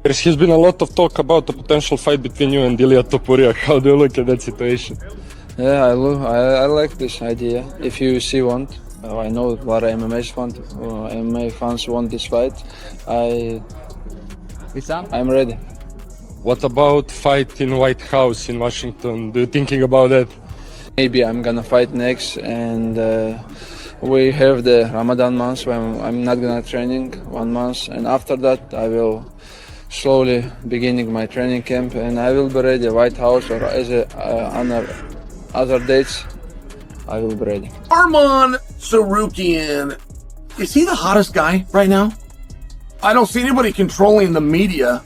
There's been a lot of talk about the potential fight between you and Ilia Topuria. How do you look at that situation? Yeah, I like this idea. If UFC want, I know a lot of MMA fans want this fight. I'm ready. What about fight in White House in Washington? Do you thinking about that? Maybe I'm gonna fight next, and we have the Ramadan month when I'm not gonna training 1 month, and after that I will slowly beginning my training camp, and I will be ready White House or as a other dates. I will be ready. Arman Tsarukyan, is he the hottest guy right now? I don't see anybody controlling the media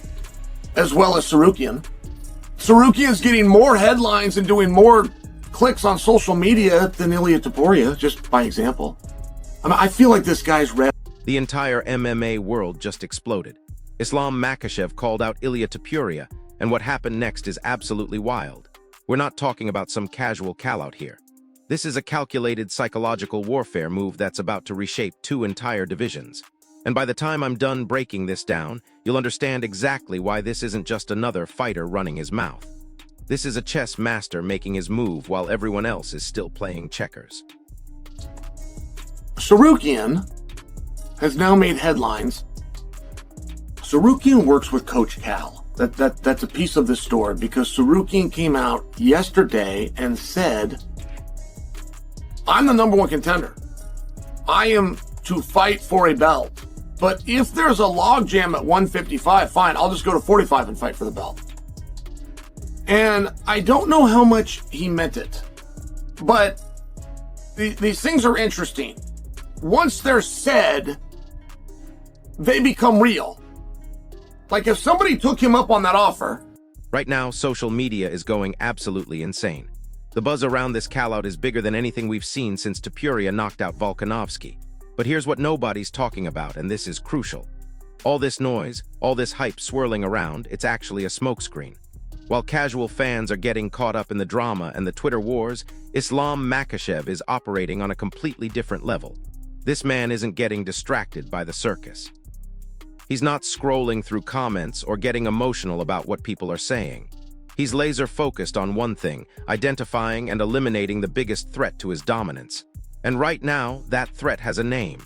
as well as Tsarukyan. Tsarukyan's getting more headlines and doing more clicks on social media than Ilia Topuria, just by example. I mean, I feel like this guy's red. The entire MMA world just exploded. Islam Makhachev called out Ilia Topuria, and what happened next is absolutely wild. We're not talking about some casual call-out here. This is a calculated psychological warfare move that's about to reshape 2 entire divisions. And by the time I'm done breaking this down, you'll understand exactly why this isn't just another fighter running his mouth. This is a chess master making his move while everyone else is still playing checkers. Tsarukyan has now made headlines. Tsarukyan works with Coach Cal. That's a piece of the story, because Tsarukyan came out yesterday and said, I'm the #1 contender. I am to fight for a belt. But if there's a logjam at 155, fine, I'll just go to 45 and fight for the belt. And I don't know how much he meant it, but these things are interesting. Once they're said, they become real. Like if somebody took him up on that offer. Right now, social media is going absolutely insane. The buzz around this call-out is bigger than anything we've seen since Topuria knocked out Volkanovski. But here's what nobody's talking about, and this is crucial. All this noise, all this hype swirling around, it's actually a smokescreen. While casual fans are getting caught up in the drama and the Twitter wars, Islam Makhachev is operating on a completely different level. This man isn't getting distracted by the circus. He's not scrolling through comments or getting emotional about what people are saying. He's laser-focused on one thing, identifying and eliminating the biggest threat to his dominance. And right now, that threat has a name: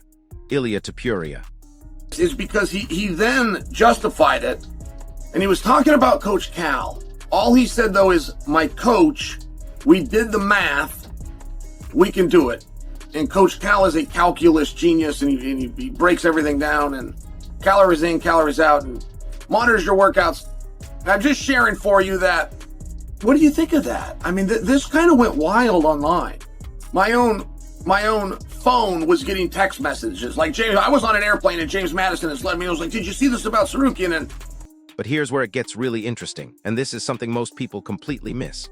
Ilia Topuria. Is because he then justified it, and he was talking about Coach Cal. All he said, though, is, my coach, we did the math, we can do it. And Coach Cal is a calculus genius, and he breaks everything down, and calories in, calories out, and monitors your workouts. And I'm just sharing for you that, what do you think of that? I mean, this kind of went wild online. My own phone was getting text messages. Like, James, I was on an airplane, and James Madison has led me. I was like, did you see this about Tsarukyan? And But here's where it gets really interesting, and this is something most people completely miss.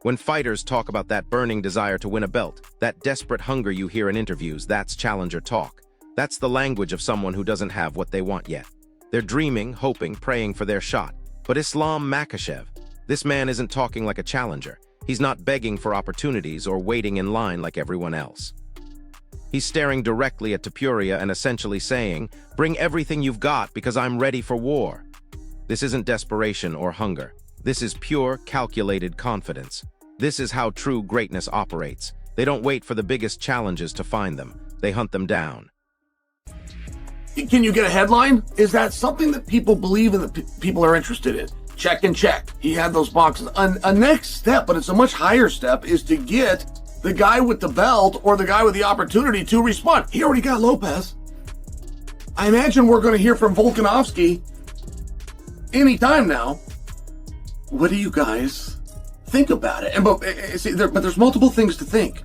When fighters talk about that burning desire to win a belt, that desperate hunger you hear in interviews, that's challenger talk. That's the language of someone who doesn't have what they want yet. They're dreaming, hoping, praying for their shot. But Islam Makhachev, this man isn't talking like a challenger. He's not begging for opportunities or waiting in line like everyone else. He's staring directly at Topuria and essentially saying, bring everything you've got because I'm ready for war. This isn't desperation or hunger. This is pure, calculated confidence. This is how true greatness operates. They don't wait for the biggest challenges to find them. They hunt them down. can you get a headline? Is that something that people believe and that people are interested in? Check and check. He had those boxes. A next step, but it's a much higher step, is to get the guy with the belt or the guy with the opportunity to respond. He already got Lopez. I imagine we're going to hear from Volkanovski anytime now. What do you guys think about it? But there's multiple things to think.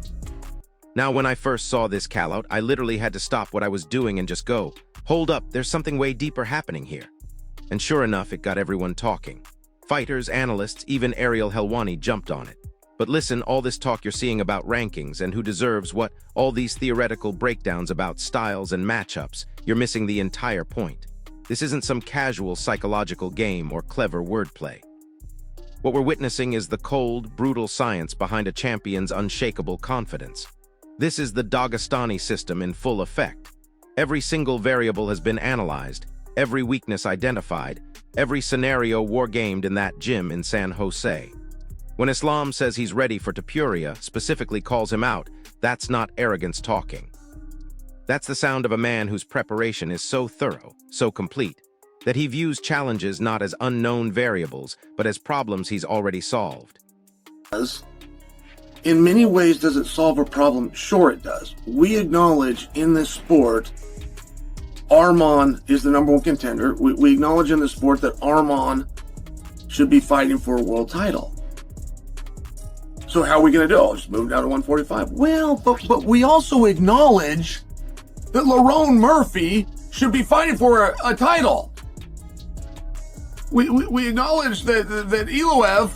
Now, when I first saw this call-out, I literally had to stop what I was doing and just go, hold up, there's something way deeper happening here. And sure enough, it got everyone talking. Fighters, analysts, even Ariel Helwani jumped on it. But listen, all this talk you're seeing about rankings and who deserves what, all these theoretical breakdowns about styles and matchups, you're missing the entire point. This isn't some casual psychological game or clever wordplay. What we're witnessing is the cold, brutal science behind a champion's unshakable confidence. This is the Dagestani system in full effect. Every single variable has been analyzed, every weakness identified, every scenario wargamed in that gym in San Jose. When Islam says he's ready for Topuria, specifically calls him out, that's not arrogance talking. That's the sound of a man whose preparation is so thorough, so complete, that he views challenges not as unknown variables, but as problems he's already solved. In many ways, does it solve a problem? Sure it does. We acknowledge in this sport, Arman is the number one contender. We acknowledge in this sport that Arman should be fighting for a world title. So how are we going to do it? Just move down to 145? Well, but we also acknowledge that Lerone Murphy should be fighting for a title. We acknowledge that Ilia,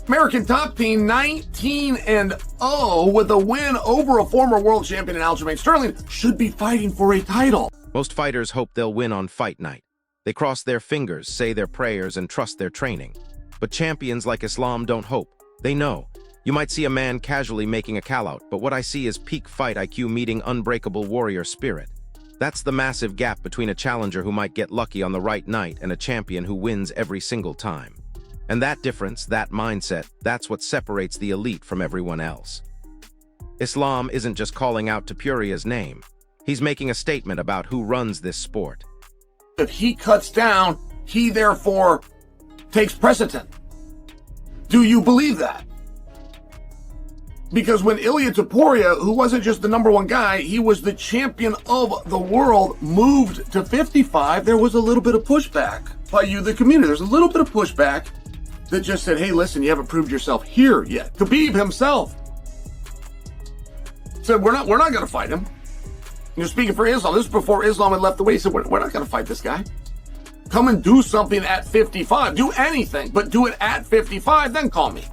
American top team, 19-0 with a win over a former world champion in Aljamain Sterling, should be fighting for a title. Most fighters hope they'll win on fight night. They cross their fingers, say their prayers, and trust their training. But champions like Islam don't hope. They know. You might see a man casually making a call-out, but what I see is peak fight IQ meeting unbreakable warrior spirit. That's the massive gap between a challenger who might get lucky on the right night and a champion who wins every single time. And that difference, that mindset, that's what separates the elite from everyone else. Islam isn't just calling out Topuria's name. He's making a statement about who runs this sport. If he cuts down, he therefore takes precedent. Do you believe that? Because when Ilia Topuria, who wasn't just the number one guy, he was the champion of the world, moved to 55, there was a little bit of pushback by you, the community. There's a little bit of pushback that just said, hey, listen, you haven't proved yourself here yet. Khabib himself said, we're not going to fight him. You're speaking for Islam. This is before Islam had left the way. He said, we're not going to fight this guy. Come and do something at 55. Do anything, but do it at 55, then call me.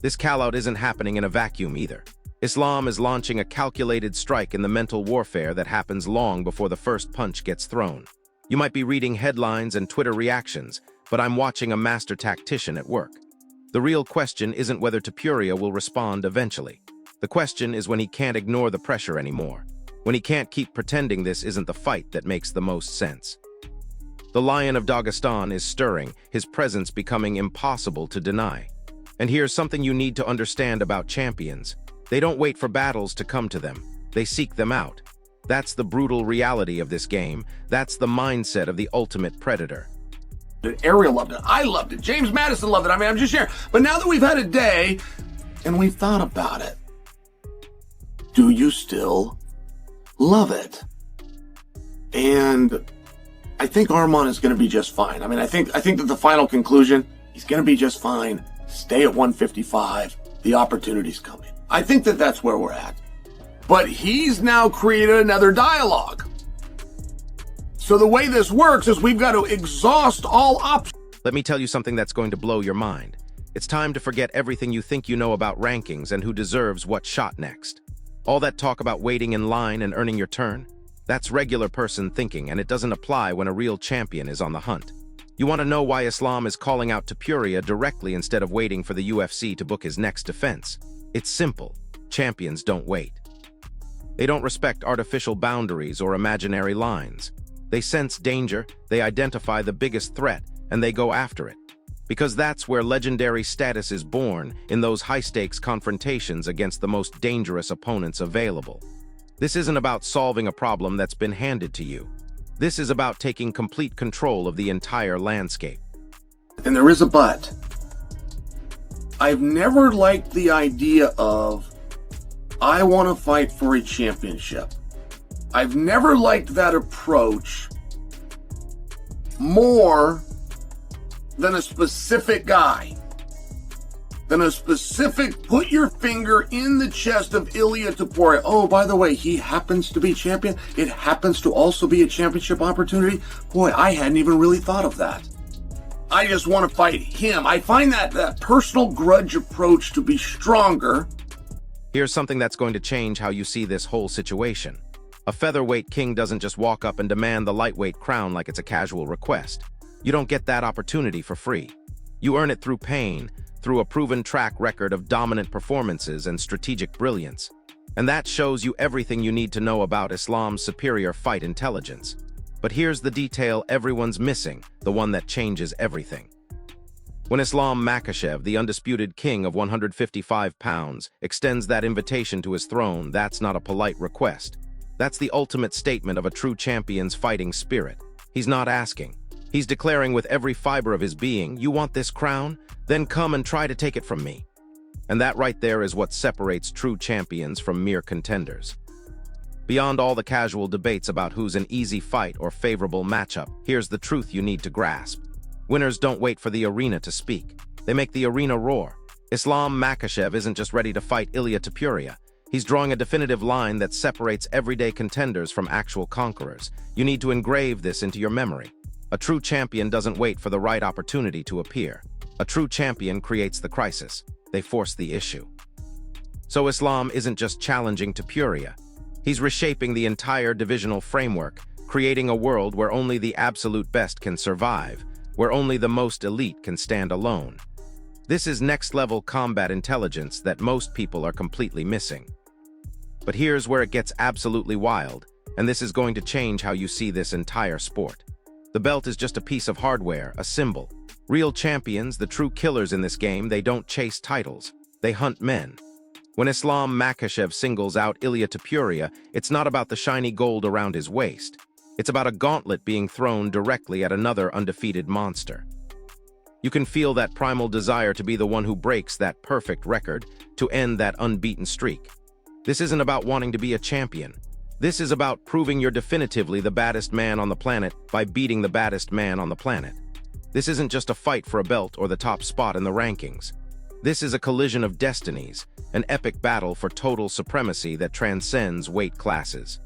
This call-out isn't happening in a vacuum either. Islam is launching a calculated strike in the mental warfare that happens long before the first punch gets thrown. You might be reading headlines and Twitter reactions, but I'm watching a master tactician at work. The real question isn't whether Topuria will respond eventually. The question is when he can't ignore the pressure anymore. When he can't keep pretending this isn't the fight that makes the most sense. The Lion of Dagestan is stirring, his presence becoming impossible to deny. And here's something you need to understand about champions. They don't wait for battles to come to them. They seek them out. That's the brutal reality of this game. That's the mindset of the ultimate predator. Ariel loved it. I loved it. James Madison loved it. I mean, I'm just sharing. But now that we've had a day and we've thought about it, do you still love it? And I think Arman is going to be just fine. I mean, I think that the final conclusion, he's going to be just fine. Stay at 155. The opportunity's coming. I think that that's where we're at. But he's now created another dialogue. So the way this works is we've got to exhaust all options. Let me tell you something that's going to blow your mind. It's time to forget everything you think you know about rankings and who deserves what shot next. All that talk about waiting in line and earning your turn, that's regular person thinking, and it doesn't apply when a real champion is on the hunt. You want to know why Islam is calling out Topuria directly instead of waiting for the UFC to book his next defense? It's simple. Champions don't wait. They don't respect artificial boundaries or imaginary lines. They sense danger, they identify the biggest threat, and they go after it. Because that's where legendary status is born, in those high-stakes confrontations against the most dangerous opponents available. This isn't about solving a problem that's been handed to you. This is about taking complete control of the entire landscape. And there is a but. I've never liked the idea of, I want to fight for a championship. I've never liked that approach more than a specific guy. Than a specific, put your finger in the chest of Ilia Topuria. Oh, by the way, he happens to be champion. It happens to also be a championship opportunity. Boy, I hadn't even really thought of that. I just want to fight him. I find that personal grudge approach to be stronger. Here's something that's going to change how you see this whole situation. A featherweight king doesn't just walk up and demand the lightweight crown like it's a casual request. You don't get that opportunity for free. You earn it through pain, through a proven track record of dominant performances and strategic brilliance. And that shows you everything you need to know about Islam's superior fight intelligence. But here's the detail everyone's missing, the one that changes everything. When Islam Makhachev, the undisputed king of 155 pounds, extends that invitation to his throne, that's not a polite request. That's the ultimate statement of a true champion's fighting spirit. He's not asking. He's declaring with every fiber of his being, "You want this crown? Then come and try to take it from me." And that right there is what separates true champions from mere contenders. Beyond all the casual debates about who's an easy fight or favorable matchup, here's the truth you need to grasp. Winners don't wait for the arena to speak. They make the arena roar. Islam Makhachev isn't just ready to fight Ilia Topuria. He's drawing a definitive line that separates everyday contenders from actual conquerors. You need to engrave this into your memory. A true champion doesn't wait for the right opportunity to appear. A true champion creates the crisis. They force the issue. So Islam isn't just challenging Topuria. He's reshaping the entire divisional framework, creating a world where only the absolute best can survive, where only the most elite can stand alone. This is next-level combat intelligence that most people are completely missing. But here's where it gets absolutely wild, and this is going to change how you see this entire sport. The belt is just a piece of hardware, a symbol. Real champions, the true killers in this game, they don't chase titles. They hunt men. When Islam Makhachev singles out Ilia Topuria, it's not about the shiny gold around his waist. It's about a gauntlet being thrown directly at another undefeated monster. You can feel that primal desire to be the one who breaks that perfect record, to end that unbeaten streak. This isn't about wanting to be a champion. This is about proving you're definitively the baddest man on the planet by beating the baddest man on the planet. This isn't just a fight for a belt or the top spot in the rankings. This is a collision of destinies, an epic battle for total supremacy that transcends weight classes.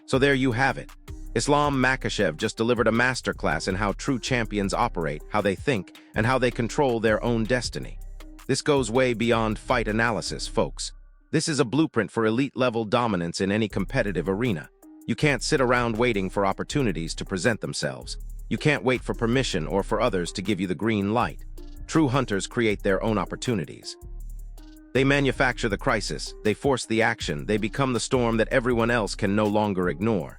So there you have it. Islam Makhachev just delivered a masterclass in how true champions operate, how they think, and how they control their own destiny. This goes way beyond fight analysis, folks. This is a blueprint for elite-level dominance in any competitive arena. You can't sit around waiting for opportunities to present themselves. You can't wait for permission or for others to give you the green light. True hunters create their own opportunities. They manufacture the crisis, they force the action, they become the storm that everyone else can no longer ignore.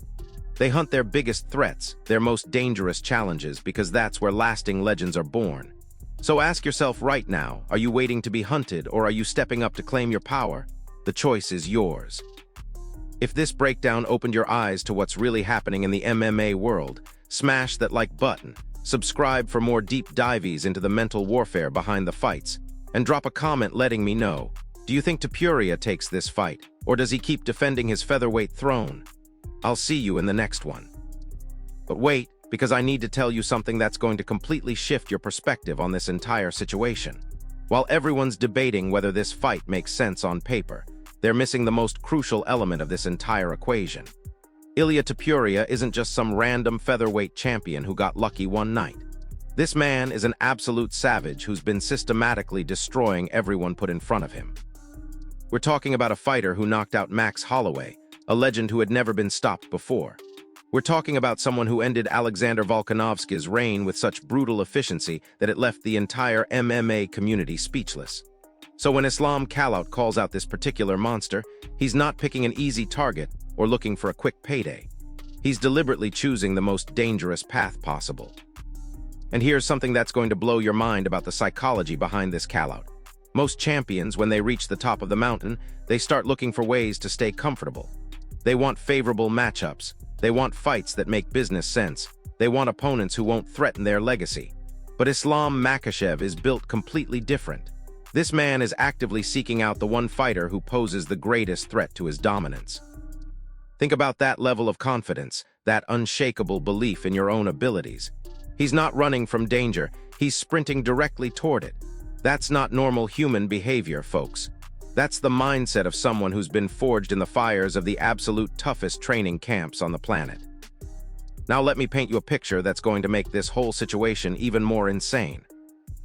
They hunt their biggest threats, their most dangerous challenges, because that's where lasting legends are born. So ask yourself right now, are you waiting to be hunted or are you stepping up to claim your power? The choice is yours. If this breakdown opened your eyes to what's really happening in the MMA world, smash that like button, subscribe for more deep dives into the mental warfare behind the fights, and drop a comment letting me know, do you think Topuria takes this fight, or does he keep defending his featherweight throne? I'll see you in the next one. But wait, because I need to tell you something that's going to completely shift your perspective on this entire situation. While everyone's debating whether this fight makes sense on paper, they're missing the most crucial element of this entire equation. Ilia Topuria isn't just some random featherweight champion who got lucky one night. This man is an absolute savage who's been systematically destroying everyone put in front of him. We're talking about a fighter who knocked out Max Holloway, a legend who had never been stopped before. We're talking about someone who ended Alexander Volkanovski's reign with such brutal efficiency that it left the entire MMA community speechless. So when Islam Makhachev calls out this particular monster, he's not picking an easy target or looking for a quick payday. He's deliberately choosing the most dangerous path possible. And here's something that's going to blow your mind about the psychology behind this call-out. Most champions, when they reach the top of the mountain, they start looking for ways to stay comfortable. They want favorable matchups. They want fights that make business sense. They want opponents who won't threaten their legacy. But Islam Makhachev is built completely different. This man is actively seeking out the one fighter who poses the greatest threat to his dominance. Think about that level of confidence, that unshakable belief in your own abilities. He's not running from danger, he's sprinting directly toward it. That's not normal human behavior, folks. That's the mindset of someone who's been forged in the fires of the absolute toughest training camps on the planet. Now let me paint you a picture that's going to make this whole situation even more insane.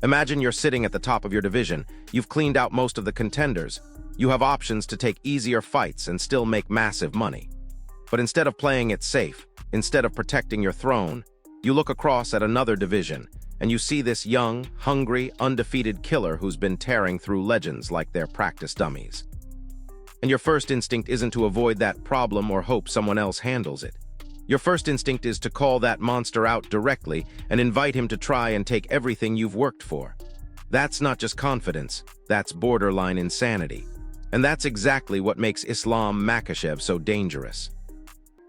Imagine you're sitting at the top of your division, you've cleaned out most of the contenders, you have options to take easier fights and still make massive money. But instead of playing it safe, instead of protecting your throne, you look across at another division, and you see this young, hungry, undefeated killer who's been tearing through legends like they're practice dummies. And your first instinct isn't to avoid that problem or hope someone else handles it. Your first instinct is to call that monster out directly and invite him to try and take everything you've worked for. That's not just confidence, that's borderline insanity. And that's exactly what makes Islam Makhachev so dangerous.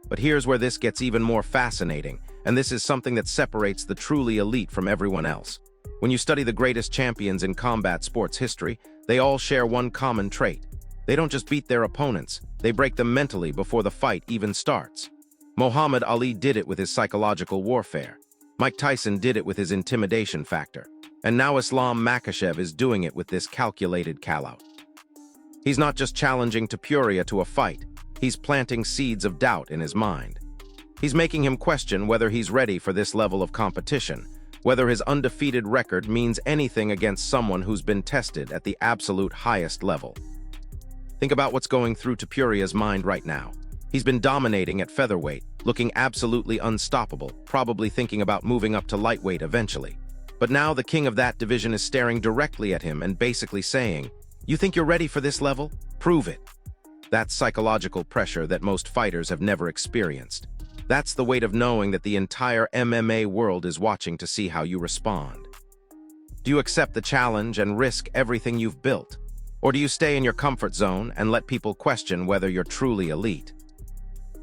But here's where this gets even more fascinating, and this is something that separates the truly elite from everyone else. When you study the greatest champions in combat sports history, they all share one common trait. They don't just beat their opponents, they break them mentally before the fight even starts. Muhammad Ali did it with his psychological warfare. Mike Tyson did it with his intimidation factor. And now Islam Makhachev is doing it with this calculated call-out. He's not just challenging Topuria to a fight, he's planting seeds of doubt in his mind. He's making him question whether he's ready for this level of competition, whether his undefeated record means anything against someone who's been tested at the absolute highest level. Think about what's going through Topuria's mind right now. He's been dominating at featherweight, looking absolutely unstoppable, probably thinking about moving up to lightweight eventually. But now the king of that division is staring directly at him and basically saying, "You think you're ready for this level? Prove it." That's psychological pressure that most fighters have never experienced. That's the weight of knowing that the entire MMA world is watching to see how you respond. Do you accept the challenge and risk everything you've built? Or do you stay in your comfort zone and let people question whether you're truly elite?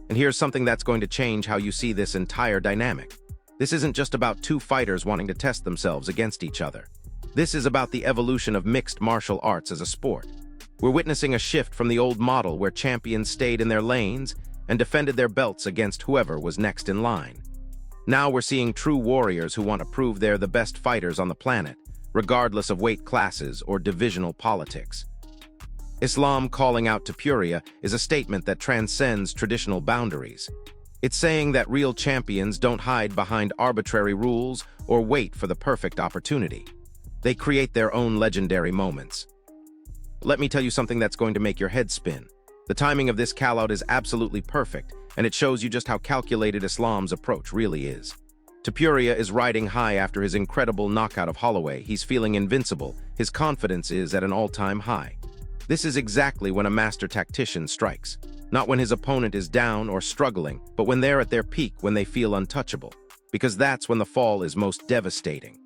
And here's something that's going to change how you see this entire dynamic. This isn't just about two fighters wanting to test themselves against each other. This is about the evolution of mixed martial arts as a sport. We're witnessing a shift from the old model where champions stayed in their lanes and defended their belts against whoever was next in line. Now we're seeing true warriors who want to prove they're the best fighters on the planet, regardless of weight classes or divisional politics. Islam calling out Topuria is a statement that transcends traditional boundaries. It's saying that real champions don't hide behind arbitrary rules or wait for the perfect opportunity. They create their own legendary moments. Let me tell you something that's going to make your head spin. The timing of this call-out is absolutely perfect, and it shows you just how calculated Islam's approach really is. Topuria is riding high after his incredible knockout of Holloway. He's feeling invincible. His confidence is at an all-time high. This is exactly when a master tactician strikes. Not when his opponent is down or struggling, but when they're at their peak, when they feel untouchable. Because that's when the fall is most devastating.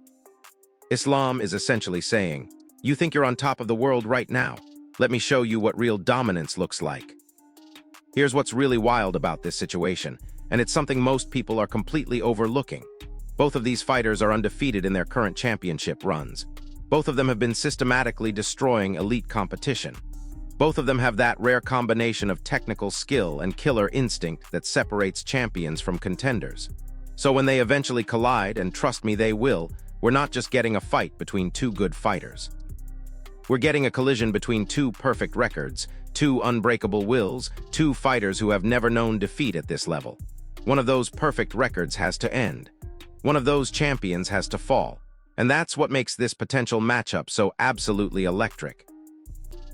Islam is essentially saying, "You think you're on top of the world right now? Let me show you what real dominance looks like." Here's what's really wild about this situation, and it's something most people are completely overlooking. Both of these fighters are undefeated in their current championship runs. Both of them have been systematically destroying elite competition. Both of them have that rare combination of technical skill and killer instinct that separates champions from contenders. So when they eventually collide, and trust me they will, we're not just getting a fight between two good fighters. We're getting a collision between two perfect records, two unbreakable wills, two fighters who have never known defeat at this level. One of those perfect records has to end. One of those champions has to fall. And that's what makes this potential matchup so absolutely electric.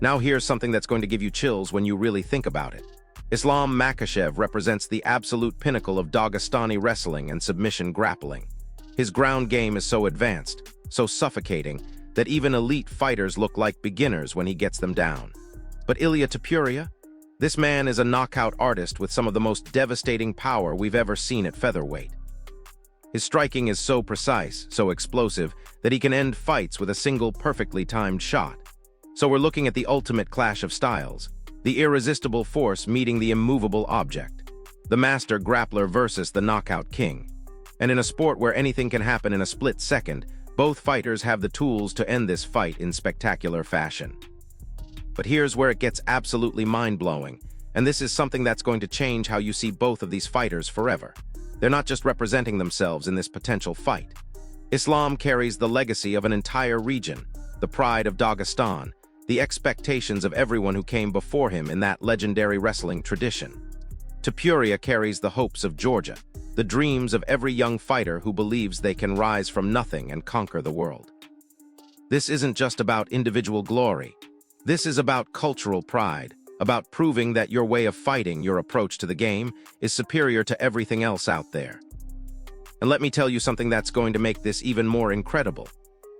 Now here's something that's going to give you chills when you really think about it. Islam Makhachev represents the absolute pinnacle of Dagestani wrestling and submission grappling. His ground game is so advanced, so suffocating, that even elite fighters look like beginners when he gets them down. But Ilia Topuria? This man is a knockout artist with some of the most devastating power we've ever seen at featherweight. His striking is so precise, so explosive, that he can end fights with a single perfectly timed shot. So we're looking at the ultimate clash of styles, the irresistible force meeting the immovable object, the master grappler versus the knockout king. And in a sport where anything can happen in a split second, both fighters have the tools to end this fight in spectacular fashion. But here's where it gets absolutely mind-blowing, and this is something that's going to change how you see both of these fighters forever. They're not just representing themselves in this potential fight. Islam carries the legacy of an entire region, the pride of Dagestan, the expectations of everyone who came before him in that legendary wrestling tradition. Topuria carries the hopes of Georgia, the dreams of every young fighter who believes they can rise from nothing and conquer the world. This isn't just about individual glory. This is about cultural pride, about proving that your way of fighting, your approach to the game, is superior to everything else out there. And let me tell you something that's going to make this even more incredible.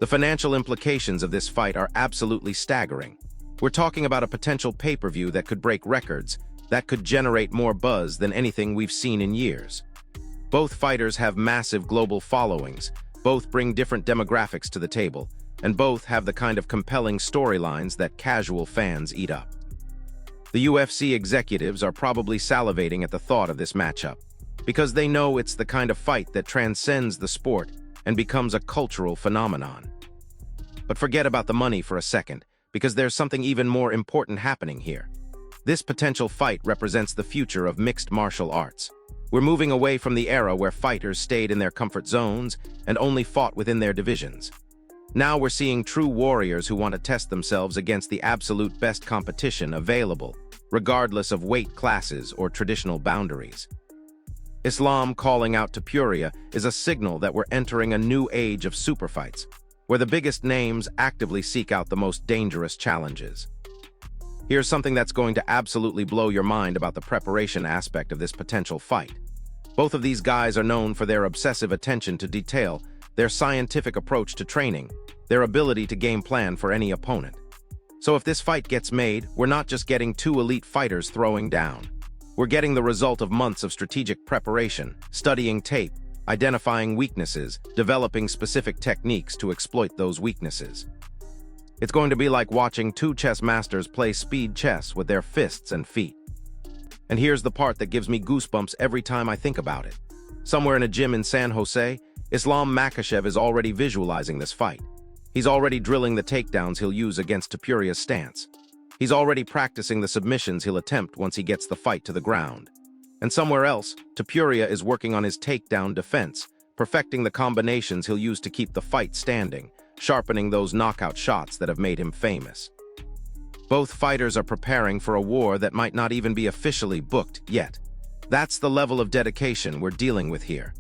The financial implications of this fight are absolutely staggering. We're talking about a potential pay-per-view that could break records, that could generate more buzz than anything we've seen in years. Both fighters have massive global followings, both bring different demographics to the table, and both have the kind of compelling storylines that casual fans eat up. The UFC executives are probably salivating at the thought of this matchup, because they know it's the kind of fight that transcends the sport and becomes a cultural phenomenon. But forget about the money for a second, because there's something even more important happening here. This potential fight represents the future of mixed martial arts. We're moving away from the era where fighters stayed in their comfort zones and only fought within their divisions. Now we're seeing true warriors who want to test themselves against the absolute best competition available, regardless of weight classes or traditional boundaries. Islam calling out Topuria is a signal that we're entering a new age of superfights, where the biggest names actively seek out the most dangerous challenges. Here's something that's going to absolutely blow your mind about the preparation aspect of this potential fight. Both of these guys are known for their obsessive attention to detail, their scientific approach to training, their ability to game plan for any opponent. So if this fight gets made, we're not just getting two elite fighters throwing down. We're getting the result of months of strategic preparation, studying tape, identifying weaknesses, developing specific techniques to exploit those weaknesses. It's going to be like watching two chess masters play speed chess with their fists and feet. And here's the part that gives me goosebumps every time I think about it. Somewhere in a gym in San Jose, Islam Makhachev is already visualizing this fight. He's already drilling the takedowns he'll use against Topuria's stance. He's already practicing the submissions he'll attempt once he gets the fight to the ground. And somewhere else, Topuria is working on his takedown defense, perfecting the combinations he'll use to keep the fight standing, sharpening those knockout shots that have made him famous. Both fighters are preparing for a war that might not even be officially booked yet. That's the level of dedication we're dealing with here.